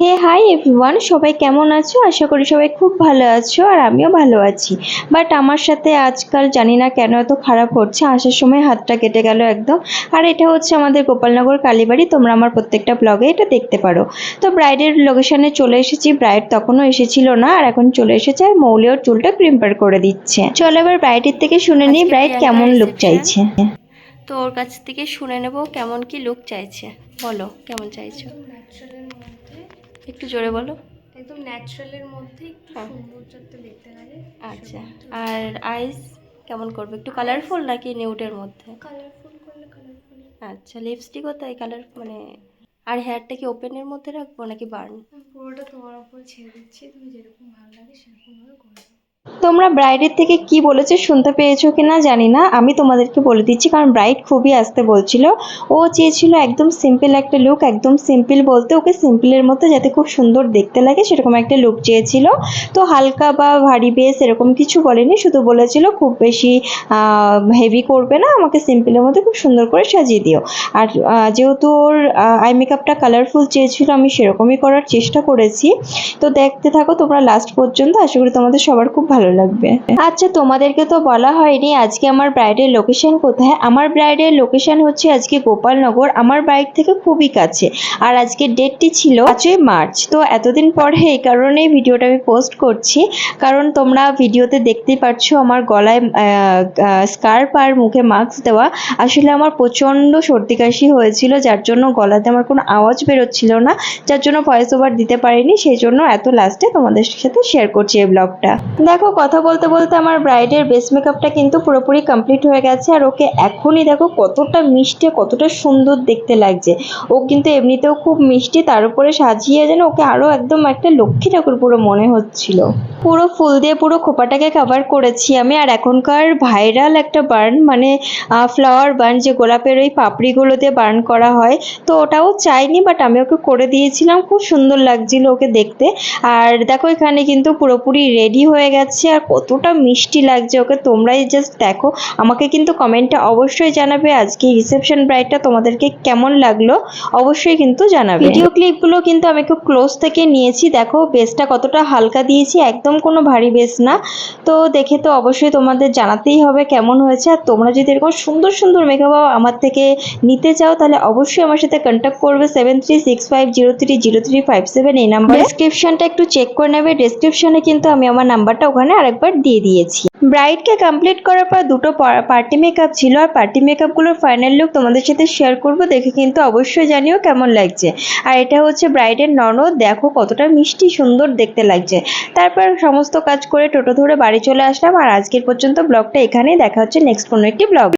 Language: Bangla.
হে হাই এভরিওয়ান, সবাই কেমন আছো? আশা করি সবাই খুব ভালো আছো আর আমিও ভালো আছি। বাট আমার সাথে আজকাল জানি না কেন এত খারাপ হচ্ছে, আসার সময় হাতটা কেটে গেল একদম। আর এটা হচ্ছে আমাদের গোপালনগর কালীবাড়ি, তোমরা আমার প্রত্যেকটা ব্লগে এটা দেখতে পারো। তো ব্রাইডের লোকেশনে চলে এসেছি, ব্রাইড তখনও এসেছিল না আর এখন চলে এসেছে আর মৌলি ওর চুলটা ক্রিম্পার করে দিচ্ছে। চলো এবার ব্রাইডের থেকে শুনে নিই ব্রাইড কেমন লুক চাইছে। তো ওর কাছ থেকে শুনে নেব কেমন কি লুক চাইছে। বলো কেমন চাইছো? ন্যাচারালের মধ্যে একটু জোরে বলো। একদম ন্যাচারালের মধ্যে একটু হ্যাঁ। সৌন্দর্যত্ব দেখতে লাগে। আচ্ছা, আর আইস কেমন করবে? একটু কালারফুল নাকি নিউডের মধ্যে? কালারফুল করলে কালারফুল। আচ্ছা, লিপস্টিকও তাই কালার মানে। আর হেয়ারটা কি ওপেনের মধ্যে রাখবো নাকি বার্ন? পুরোটা তোমার উপর ছেড়ে দিচ্ছি, তুমি যেরকম ভালো লাগে সেরকমভাবে করবে। তোমরা ব্রাইডের থেকে কি বলেছে শুনতে পেয়েছো কিনা জানি না, আমি তোমাদেরকে বলে দিচ্ছি কারণ ব্রাইড খুবই আসতে বলছিল। ও চেয়েছিল একদম সিম্পল একটা লুক, একদম সিম্পল বলতে ওকে সিম্পলের মধ্যে যাতে খুব সুন্দর দেখতে লাগে সেরকম একটা লুক চেয়েছিল। তো হালকা বা ভারী বেস এরকম কিছু বলেনি, শুধু বলেছিল খুব বেশি হেভি করবে না, আমাকে সিম্পলের মধ্যে খুব সুন্দর করে সাজিয়ে দিও। আর যেহেতু ওর আই মেকআপটা কালারফুল চেয়েছিল, আমি সেরকমই করার চেষ্টা করেছি। তো দেখতে থাকো তোমরা লাস্ট পর্যন্ত, আশা করি তোমাদের সবার খুব ভালো লাগবে। আচ্ছা, তোমাদেরকে তো বলা হয়নি আজকে আমার ব্রাইডের লোকেশন কোথায়। আমার ব্রাইডের লোকেশন হচ্ছে আজকে গোপালনগর, আমার বাড়ি থেকে খুবই কাছে। আর আজকের ডেটটি ছিল 5ই মার্চ। তো এতদিন পরে এই কারণেই ভিডিওটা আমি পোস্ট করছি, কারণ তোমরা ভিডিওতে দেখতেই পাচ্ছ আমার গলায় স্কার্ফ আর মুখে মাস্ক দেওয়া। আসলে আমার প্রচণ্ড সর্দি কাশি হয়েছিল, যার জন্য গলাতে আমার কোনো আওয়াজ বেরোচ্ছিল না, যার জন্য ভয়েস ওভার দিতে পারিনি, সেই জন্য এত লাস্টে তোমাদের সাথে শেয়ার করছি এই ব্লগটা। দেখো কথা বলতে বলতে আমার ব্রাইডের বেস মেকআপটা কিন্তু পুরোপুরি কমপ্লিট হয়ে গেছে। আর ওকে এখনই দেখো কতটা মিষ্টি, কতটা সুন্দর দেখতে লাগছে। ও কিন্তু এমনিতেও খুব মিষ্টি, তার উপরে সাজিয়ে যেন ওকে আরও একদম একটা লক্ষ্মী ঠাকুর পুরো মনে হচ্ছিল। পুরো ফুল দিয়ে পুরো খোপাটাকে কভার করেছি আমি। আর এখনকার ভাইরাল একটা বার্ন মানে ফ্লাওয়ার বার্ন, যে গোলাপের ওই পাপড়িগুলো দিয়ে বার্ন করা হয়, তো ওটাও চাইনি বাট আমি ওকে করে দিয়েছিলাম, খুব সুন্দর লাগছিল ওকে দেখতে। আর দেখো এখানে কিন্তু পুরোপুরি রেডি হয়ে গেছে আর কতটা মিষ্টি লাগছে ওকে, তোমরাই জাস্ট দেখো। আমাকে কিন্তু কমেন্টে অবশ্যই জানাবে আজকে রিসেপশন ব্রাইডটা তোমাদেরকে কেমন লাগলো, অবশ্যই কিন্তু জানাবে। ভিডিও ক্লিপগুলো কিন্তু আমি খুব ক্লোজ থেকে নিয়েছি, দেখো বেসটা কতটা হালকা দিয়েছি, একদম কোনো ভারী বেস না। তো দেখে তো অবশ্যই তোমাদের জানাতেই হবে কেমন হয়েছে। আর তোমরা যদি এরকম সুন্দর সুন্দর মেকআপ আমার থেকে নিতে চাও তাহলে অবশ্যই আমার সাথে কন্ট্যাক্ট করবে 7365030357 এই নাম্বার। ডেসক্রিপশনটা একটু চেক করে নেবে, ডেসক্রিপশনে কিন্তু আমি আমার নাম্বারটা ওখানে আরেকবার দিয়ে দিয়েছি। ব্রাইডকে কমপ্লিট করার পর দুটো পার্টি মেকআপ ছিল, আর পার্টি মেকআপগুলোর ফাইনাল লুক তোমাদের সাথে শেয়ার করব, দেখে কিন্তু অবশ্যই জানিও কেমন লাগছে। আর এটা হচ্ছে ব্রাইডের ননদ, দেখো কতটা মিষ্টি সুন্দর দেখতে লাগছে। তারপর সমস্ত কাজ করে টোটো ধরে বাড়ি চলে আসলাম। আর আজকের পর্যন্ত ব্লগটা এখানেই, দেখা হচ্ছে নেক্সট কোনো একটি ব্লগ।